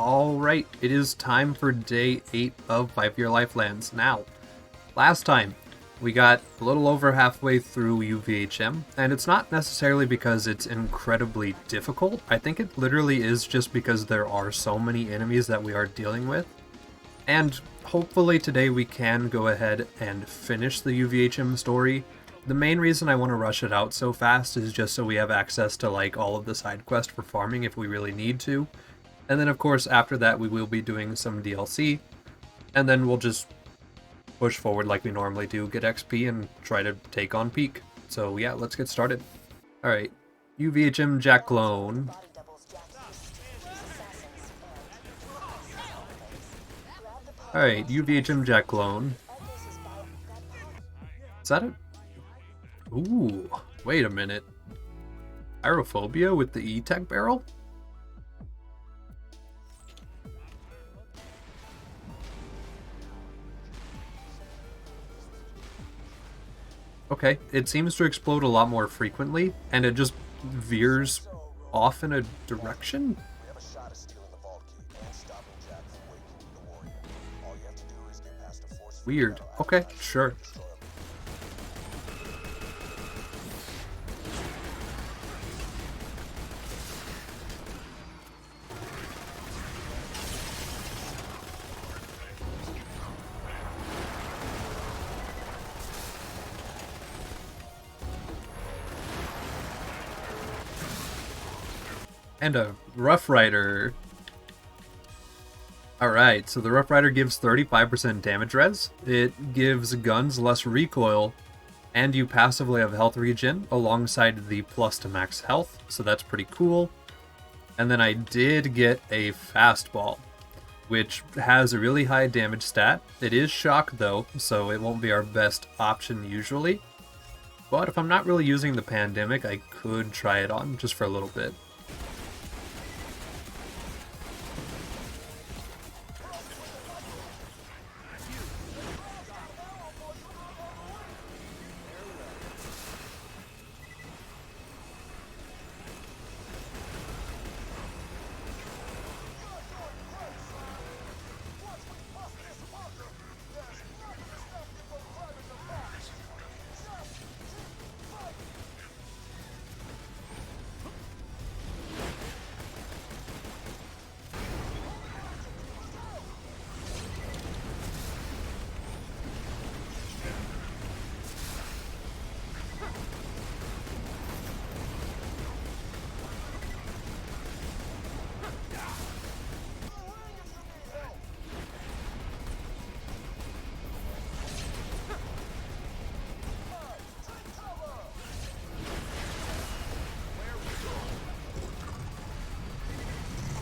Alright, it is time for day 8 of FFYLands. Now, last time, we got a little over halfway through UVHM, and it's not necessarily because it's incredibly difficult. I think it literally is just because there are so many enemies that we are dealing with. And hopefully today we can go ahead and finish the UVHM story. The main reason I want to rush it out so fast is just so we have access to like all of the side quests for farming if we really need to. And then of course after that we will be doing some DLC, and then we'll just push forward like we normally do, get XP and try to take on Peak. So yeah, let's get started. Alright, UVHM Jack Clone. Alright, UVHM Jack Clone. Is that a... Ooh, wait a minute. Aerophobia with the E-Tech barrel? Okay, it seems to explode a lot more frequently, and it just veers off in a direction? Weird. Okay, sure. And a Rough Rider. Alright, so the Rough Rider gives 35% damage res, it gives guns less recoil, and you passively have health regen alongside the plus to max health, so that's pretty cool. And then I did get a fastball, which has a really high damage stat. It is shock though, so it won't be our best option usually. But if I'm not really using the pandemic, I could try it on just for a little bit.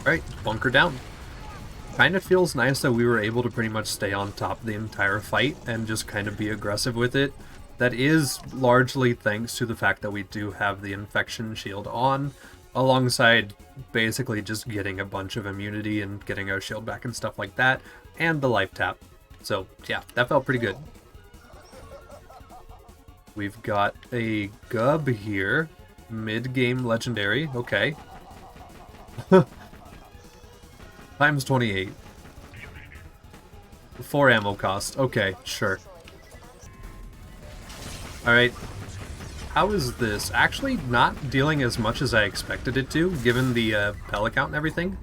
Alright, bunker down. Kind of feels nice that we were able to pretty much stay on top of the entire fight and just kind of be aggressive with it. That is largely thanks to the fact that we do have the infection shield on, alongside basically just getting a bunch of immunity and getting our shield back and stuff like that, and the life tap. So yeah, that felt pretty good. We've got a Gub here, mid-game legendary, okay. Times 28. 4 ammo cost. Okay, sure. Alright. How is this? Actually not dealing as much as I expected it to, given the pellet count and everything.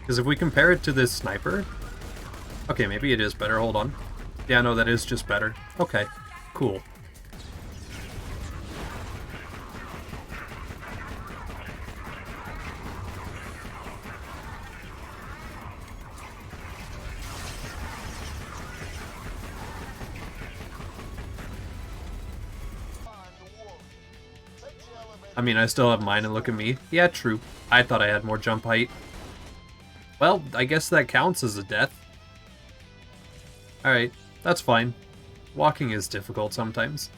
Because if we compare it to this sniper... Okay, maybe it is better. Hold on. Yeah, no, that is just better. Okay, cool. I mean, I still have mine and look at me. Yeah, true. I thought I had more jump height. Well, I guess that counts as a death. Alright, that's fine. Walking is difficult sometimes.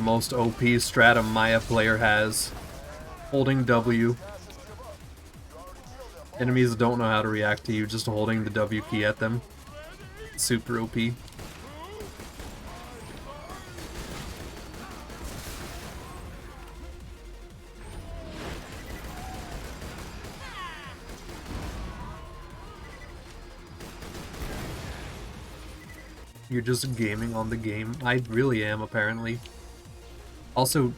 most OP strat a Maya player has. Holding W. Enemies don't know how to react to you just holding the W key at them. Super OP. You're just gaming on the game. I really am, apparently. Also,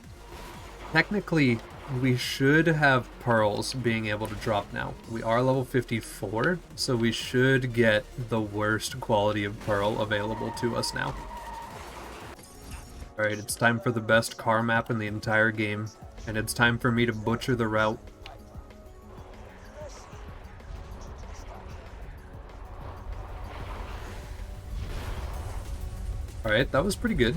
technically, we should have pearls being able to drop now. We are level 54, so we should get the worst quality of pearl available to us now. Alright, it's time for the best car map in the entire game, and it's time for me to butcher the route. Alright, that was pretty good.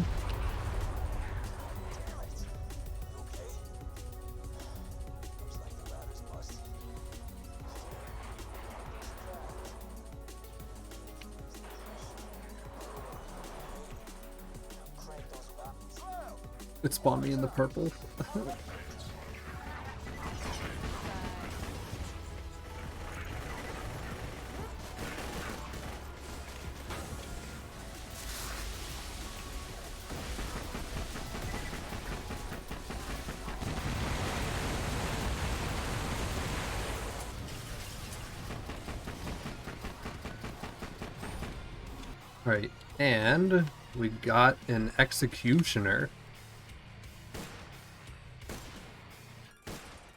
It spawned me in the purple. Alright, and we got an executioner.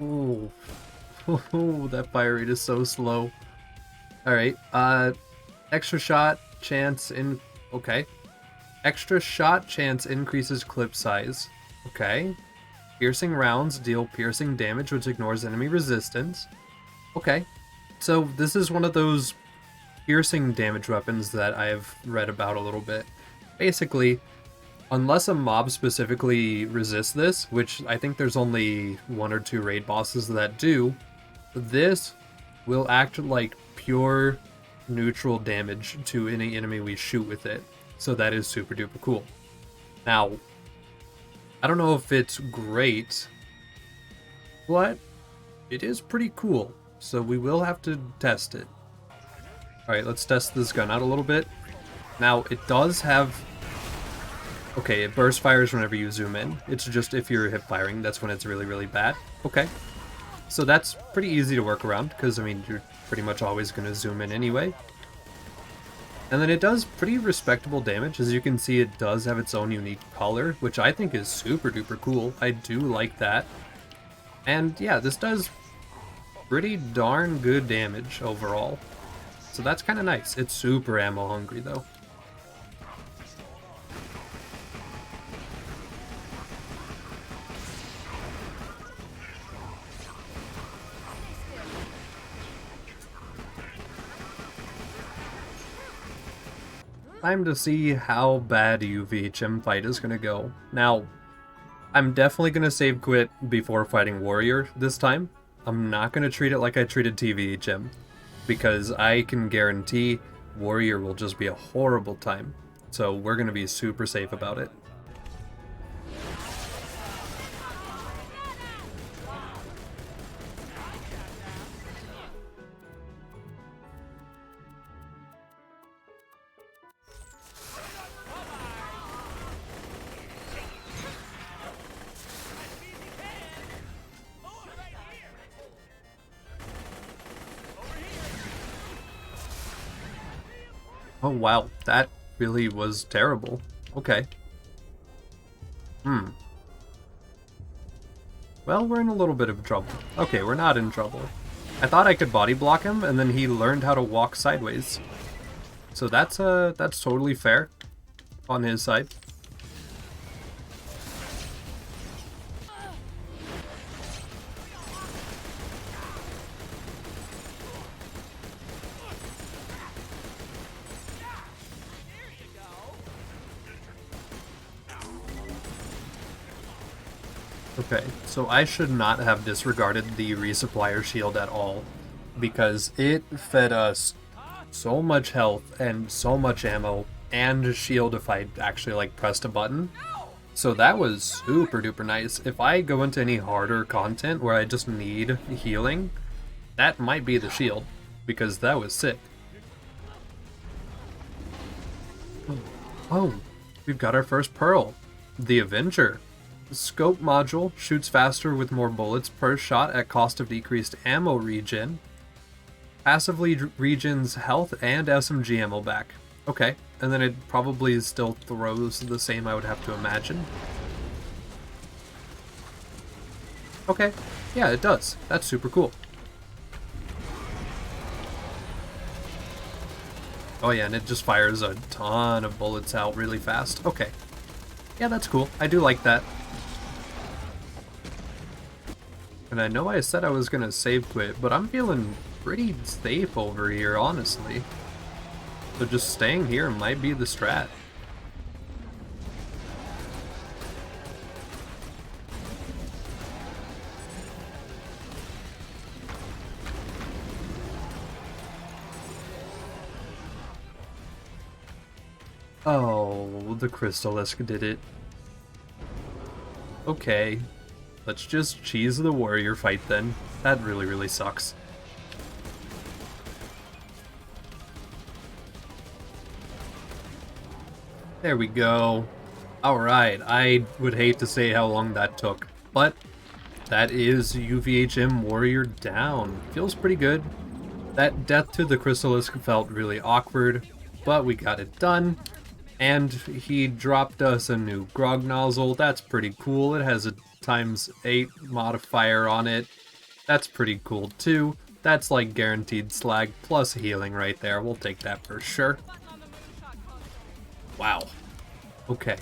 Ooh. Oh, that fire rate is so slow. Alright, extra shot chance in... okay. Extra shot chance increases clip size. Okay. Piercing rounds deal piercing damage which ignores enemy resistance. Okay. So this is one of those piercing damage weapons that I've read about a little bit. Basically, unless a mob specifically resists this, which I think there's only 1 or 2 raid bosses that do, this will act like pure neutral damage to any enemy we shoot with it. So that is super duper cool. Now, I don't know if it's great, but it is pretty cool. So we will have to test it. Alright, let's test this gun out a little bit. Now, it does have... okay, it burst fires whenever you zoom in. It's just if you're hip firing, that's when it's really, really bad. Okay. So that's pretty easy to work around, because, I mean, you're pretty much always going to zoom in anyway. And then it does pretty respectable damage. As you can see, it does have its own unique color, which I think is super duper cool. I do like that. And yeah, this does pretty darn good damage overall. So that's kind of nice. It's super ammo hungry though. Time to see how bad UVHM fight is going to go. Now, I'm definitely going to save quit before fighting Warrior this time. I'm not going to treat it like I treated TVHM, because I can guarantee Warrior will just be a horrible time. So we're going to be super safe about it. Oh wow, that really was terrible. Okay. Well, we're in a little bit of trouble. Okay, we're not in trouble. I thought I could body block him, and then he learned how to walk sideways. So that's totally fair on his side. Okay, so I should not have disregarded the resupplier shield at all, because it fed us so much health and so much ammo and shield if I actually like pressed a button. So that was super duper nice. If I go into any harder content where I just need healing, that might be the shield, because that was sick. Oh, we've got our first pearl, the Avenger. The scope module shoots faster with more bullets per shot at cost of decreased ammo regen. Passively regens health and SMG ammo back. Okay, and then it probably still throws the same, I would have to imagine. Okay, yeah, it does. That's super cool. Oh yeah, and it just fires a ton of bullets out really fast. Okay. Yeah, that's cool. I do like that. And I know I said I was gonna save quit, but I'm feeling pretty safe over here, honestly. So just staying here might be the strat. Oh, the Crystallisk did it. Okay. Let's just cheese the warrior fight then. That really, really sucks. There we go. Alright, I would hate to say how long that took, but that is UVHM Warrior down. Feels pretty good. That death to the Crystallisk felt really awkward, but we got it done. And he dropped us a new grog nozzle. That's pretty cool. It has a ×8 modifier on it. That's pretty cool too. That's like guaranteed slag plus healing right there. We'll take that for sure. Wow. Okay,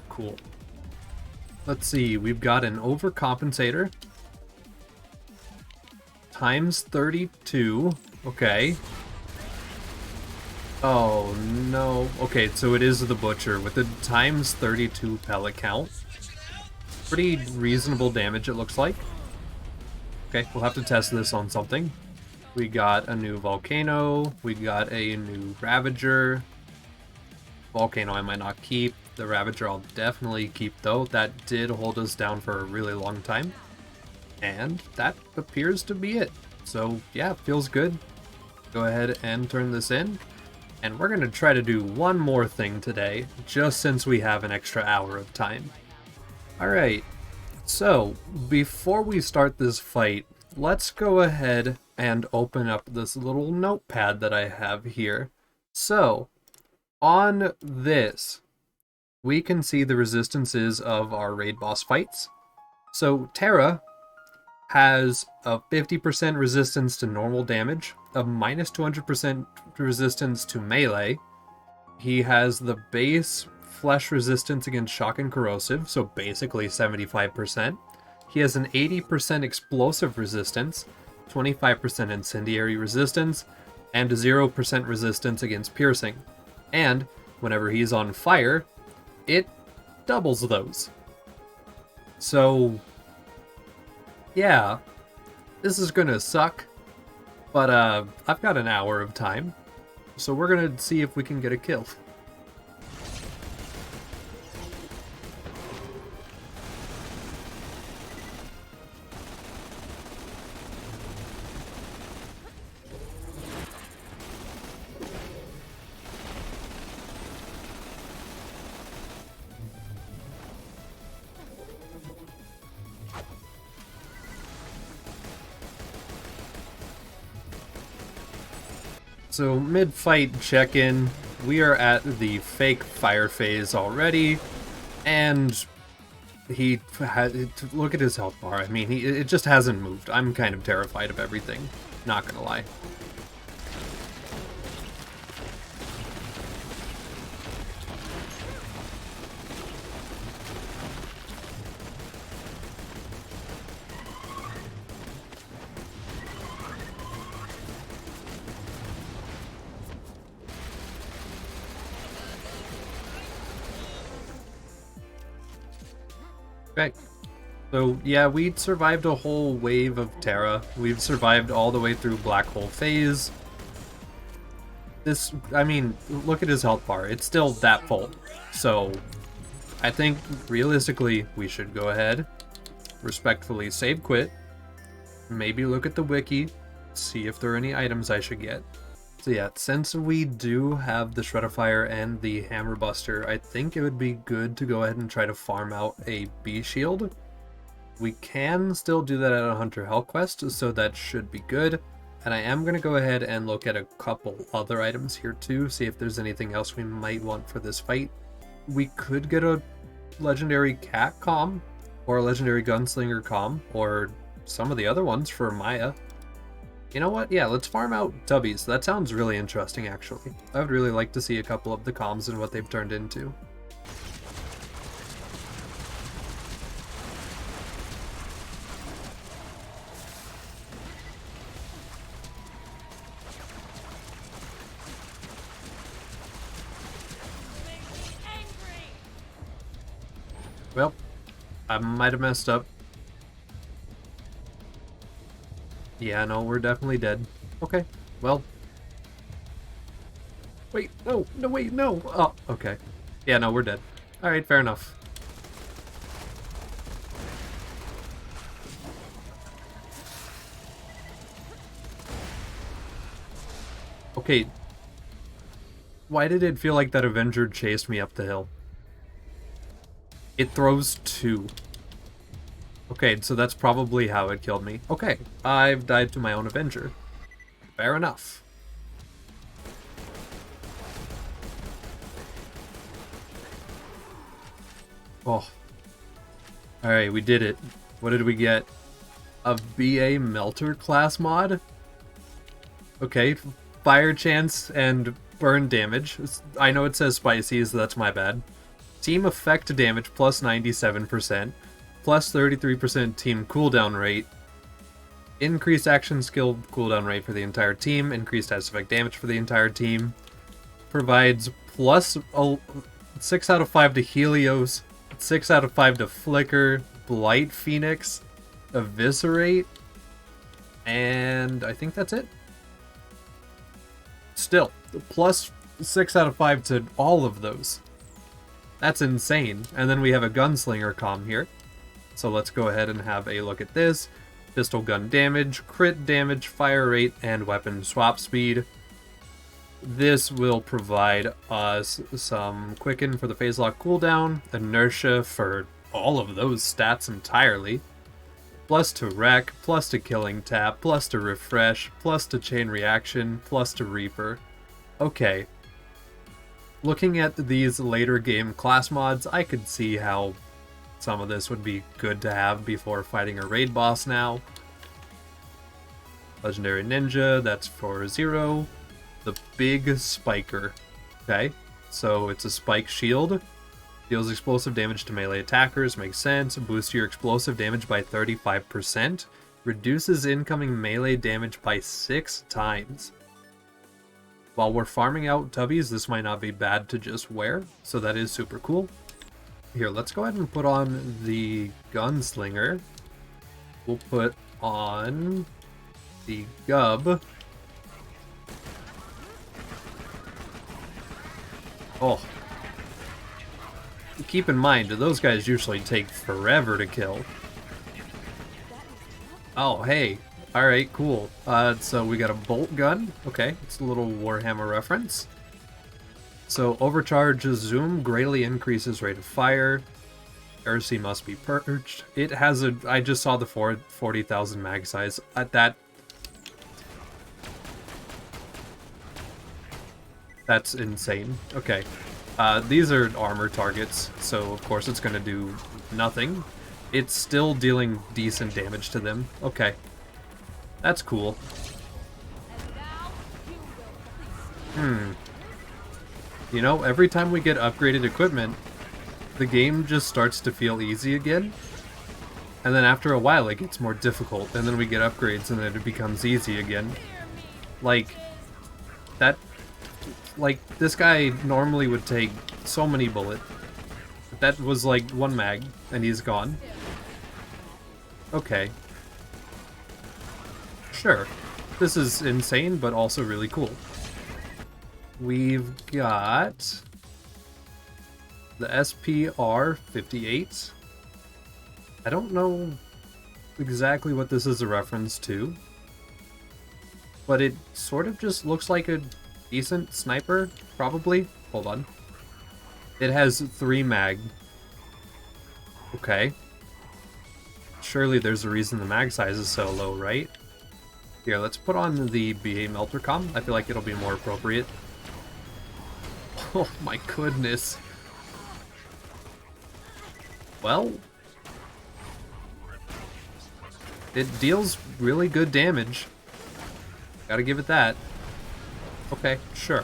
cool. Let's see, we've got an overcompensator. ×32. Okay. Oh no. Okay, so it is the Butcher with the ×32 pellet count. Pretty reasonable damage, it looks like. Okay, we'll have to test this on something. We got a new Volcano. We got a new Ravager. Volcano I might not keep. The Ravager I'll definitely keep though. That did hold us down for a really long time. And that appears to be it. So yeah, feels good. Go ahead and turn this in. And we're going to try to do one more thing today, just since we have an extra hour of time. Alright, so before we start this fight, let's go ahead and open up this little notepad that I have here. So, on this, we can see the resistances of our raid boss fights. So, Terra has a 50% resistance to normal damage, a -200% resistance to melee. He has the base flesh resistance against shock and corrosive, so basically 75%. He has an 80% explosive resistance, 25% incendiary resistance, and 0% resistance against piercing. And whenever he's on fire, it doubles those. So yeah, this is gonna suck, but I've got an hour of time, so we're gonna see if we can get a kill. So mid-fight check-in, we are at the fake fire phase already, and he had, look at his health bar. I mean, it just hasn't moved. I'm kind of terrified of everything, not gonna lie. Okay, so yeah, we survived a whole wave of Terra. We've survived all the way through Black Hole Phase. This, I mean, look at his health bar. It's still that full. So, I think, realistically, we should go ahead, respectfully save quit, maybe look at the wiki, see if there are any items I should get. So yeah, since we do have the Shreddifier and the Hammer Buster, I think it would be good to go ahead and try to farm out a B shield. We can still do that at a Hunter Hell quest, so that should be good. And I am going to go ahead and look at a couple other items here too, see if there's anything else we might want for this fight. We could get a legendary cat comm, or a legendary gunslinger comm, or some of the other ones for Maya. You know what? Yeah, let's farm out Tubbies. That sounds really interesting, actually. I would really like to see a couple of the comms and what they've turned into. Well, I might have messed up. Yeah, no, we're definitely dead. Okay, well. Wait, no, wait, no. Oh, okay. Yeah, no, we're dead. Alright, fair enough. Okay. Why did it feel like that Avenger chased me up the hill? It throws 2. Okay, so that's probably how it killed me. Okay, I've died to my own Avenger. Fair enough. Oh. Alright, we did it. What did we get? A BA Melter class mod? Okay, fire chance and burn damage. I know it says spicy, so that's my bad. Team effect damage plus 97%. Plus 33% team cooldown rate, increased action skill cooldown rate for the entire team, increased status effect damage for the entire team, provides plus 6 out of 5 to Helios, 6 out of 5 to Flicker, Blight Phoenix, Eviscerate, and I think that's it. Still, plus 6 out of 5 to all of those. That's insane. And then we have a Gunslinger comm here. So let's go ahead and have a look at this. Pistol gun damage, crit damage, fire rate, and weapon swap speed. This will provide us some quicken for the phase lock cooldown, inertia for all of those stats entirely, plus to wreck, plus to killing tap, plus to refresh, plus to chain reaction, plus to reaper. Okay. Looking at these later game class mods, I could see how some of this would be good to have before fighting a raid boss now. Legendary Ninja, that's for 0. The Big Spiker. Okay, so it's a spike shield. Deals explosive damage to melee attackers, makes sense. Boosts your explosive damage by 35%. Reduces incoming melee damage by 6 times. While we're farming out Tubbies, this might not be bad to just wear, so that is super cool. Here, let's go ahead and put on the Gunslinger. We'll put on the Gub. Oh. Keep in mind, those guys usually take forever to kill. Oh, hey. Alright, cool. So we got a bolt gun. Okay, it's a little Warhammer reference. So overcharge zoom greatly increases rate of fire. Heresy must be purged. It has a... I just saw the 40,000 mag size. At that... That's insane. Okay. These are armor targets, so of course it's going to do nothing. It's still dealing decent damage to them. Okay. That's cool. You know, every time we get upgraded equipment, the game just starts to feel easy again. And then after a while it gets more difficult, and then we get upgrades and then it becomes easy again. Like, that... Like, this guy normally would take so many bullets. But that was like 1 mag, and he's gone. Okay. Sure. This is insane, but also really cool. We've got The SPR-58. I don't know exactly what this is a reference to, but it sort of just looks like a decent sniper, probably. Hold on. It has 3 mag. Okay. Surely there's a reason the mag size is so low, right? Here, let's put on the BA Melter Com. I feel like it'll be more appropriate. Oh my goodness. Well, it deals really good damage. Gotta give it that. Okay, sure.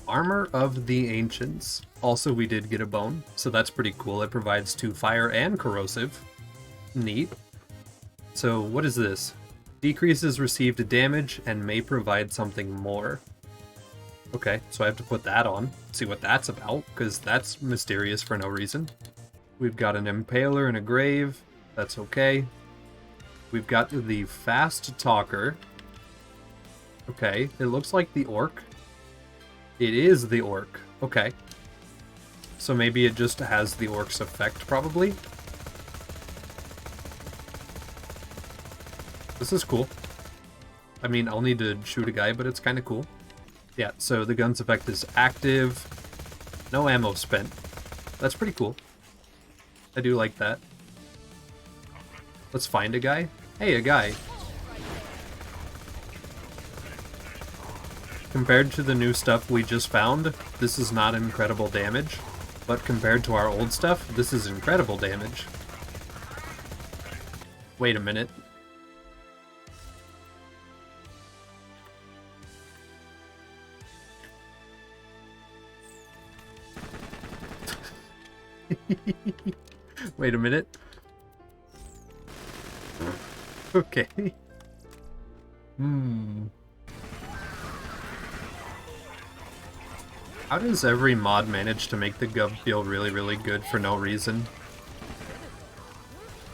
Armor of the Ancients. Also, we did get a bone, so that's pretty cool. It provides 2 fire and corrosive. Neat. So, what is this? Decreases received damage and may provide something more. Okay, so I have to put that on, see what that's about, because that's mysterious for no reason. We've got an Impaler and a Grave. That's okay. We've got the Fast Talker. Okay, it looks like the Orc. It is the Orc. Okay. So maybe it just has the Orc's effect, probably? This is cool. I mean, I'll need to shoot a guy, but it's kind of cool. Yeah, so the gun's effect is active. No ammo spent. That's pretty cool. I do like that. Let's find a guy. Hey, a guy. Compared to the new stuff we just found, this is not incredible damage. But compared to our old stuff, this is incredible damage. Wait a minute. Wait a minute. Okay. How does every mod manage to make the gov feel really, really good for no reason?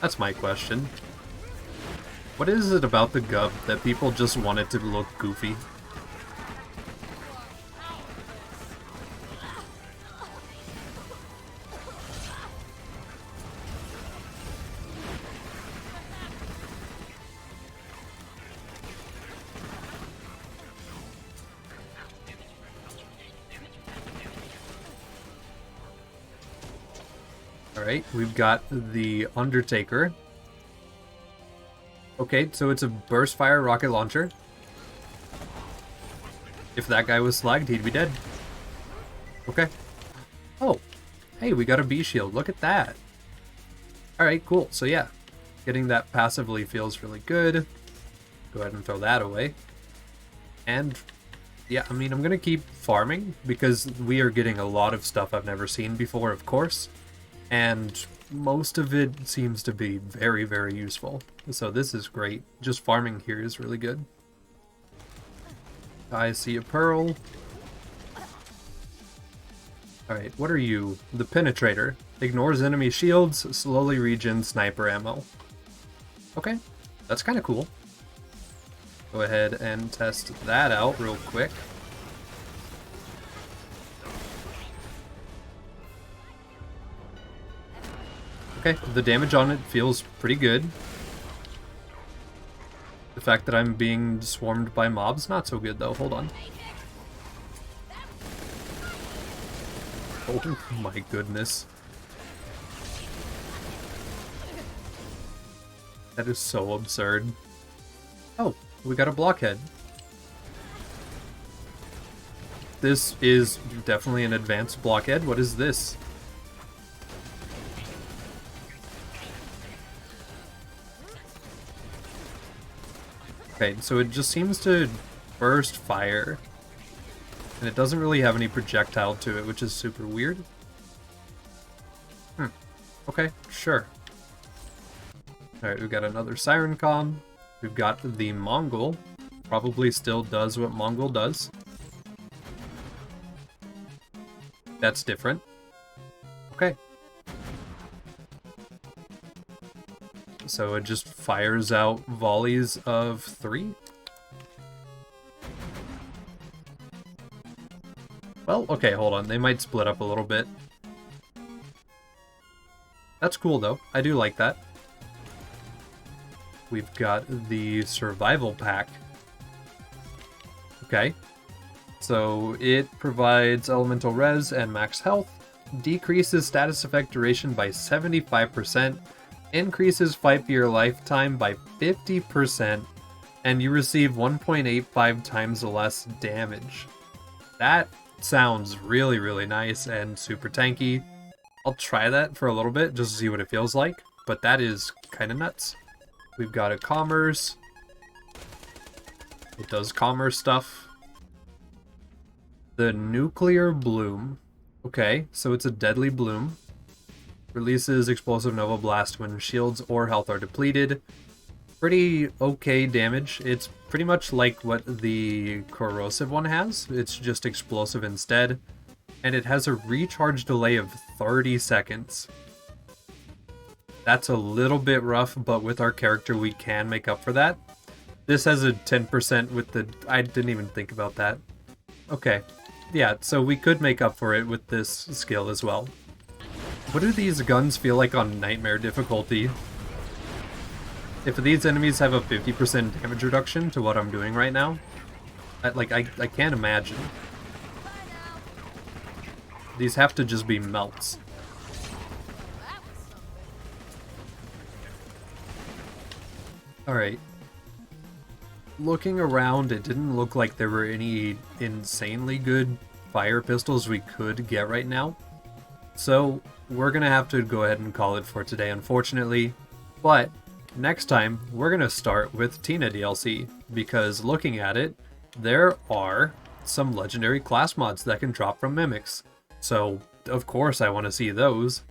That's my question. What is it about the gov that people just want it to look goofy? Alright, we've got the Undertaker. Okay, so it's a burst fire rocket launcher. If that guy was slagged, he'd be dead. Okay. Oh, hey, we got a B shield. Look at that. Alright, cool. So yeah, getting that passively feels really good. Go ahead and throw that away. And yeah, I mean, I'm going to keep farming because we are getting a lot of stuff I've never seen before, of course. And most of it seems to be very, very useful. So this is great. Just farming here is really good. I see a pearl. Alright, what are you? The Penetrator. Ignores enemy shields, slowly regens sniper ammo. Okay, that's kind of cool. Go ahead and test that out real quick. Okay, the damage on it feels pretty good. The fact that I'm being swarmed by mobs, not so good though. Hold on. Oh my goodness. That is so absurd. Oh, we got a blockhead. This is definitely an advanced blockhead. What is this? Okay, so it just seems to burst fire. And it doesn't really have any projectile to it, which is super weird. Okay, sure. Alright, we've got another Siren Com. We've got the Mongol. Probably still does what Mongol does. That's different. Okay. So it just fires out volleys of 3? Well, okay, hold on. They might split up a little bit. That's cool, though. I do like that. We've got the Survival Pack. Okay. So it provides elemental res and max health, decreases status effect duration by 75%, increases fight for your lifetime by 50%, and you receive 1.85 times less damage. That sounds really, really nice and super tanky. I'll try that for a little bit just to see what it feels like, but that is kind of nuts. We've got a commerce. It does commerce stuff. The Nuclear Bloom. Okay, so it's a deadly bloom. Releases explosive Nova Blast when shields or health are depleted. Pretty okay damage. It's pretty much like what the corrosive one has. It's just explosive instead. And it has a recharge delay of 30 seconds. That's a little bit rough, but with our character we can make up for that. This has a 10% with the... I didn't even think about that. Okay. Yeah, so we could make up for it with this skill as well. What do these guns feel like on Nightmare difficulty? If these enemies have a 50% damage reduction to what I'm doing right now, I can't imagine. These have to just be melts. Alright. Looking around, it didn't look like there were any insanely good fire pistols we could get right now. So, we're gonna have to go ahead and call it for today, unfortunately. But, next time, we're gonna start with Tina DLC, because looking at it, there are some legendary class mods that can drop from Mimics. So, of course I want to see those.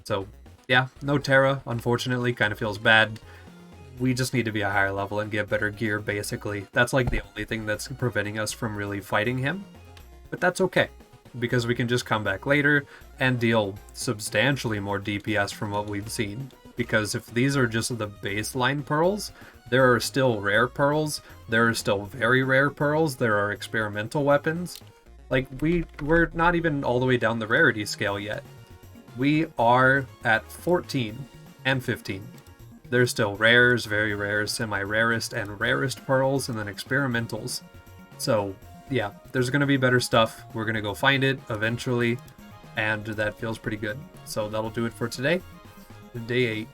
So, yeah, no Terra, unfortunately, kind of feels bad. We just need to be a higher level and get better gear, basically. That's like the only thing that's preventing us from really fighting him. But that's okay, because we can just come back later and deal substantially more DPS from what we've seen. Because if these are just the baseline pearls, there are still rare pearls, there are still very rare pearls, there are experimental weapons. Like, we're not even all the way down the rarity scale yet. We are at 14 and 15. There's still rares, very rares, semi-rarest, and rarest pearls, and then experimentals. So, yeah, there's going to be better stuff. We're going to go find it eventually, and that feels pretty good. So that'll do it for today. Day 8.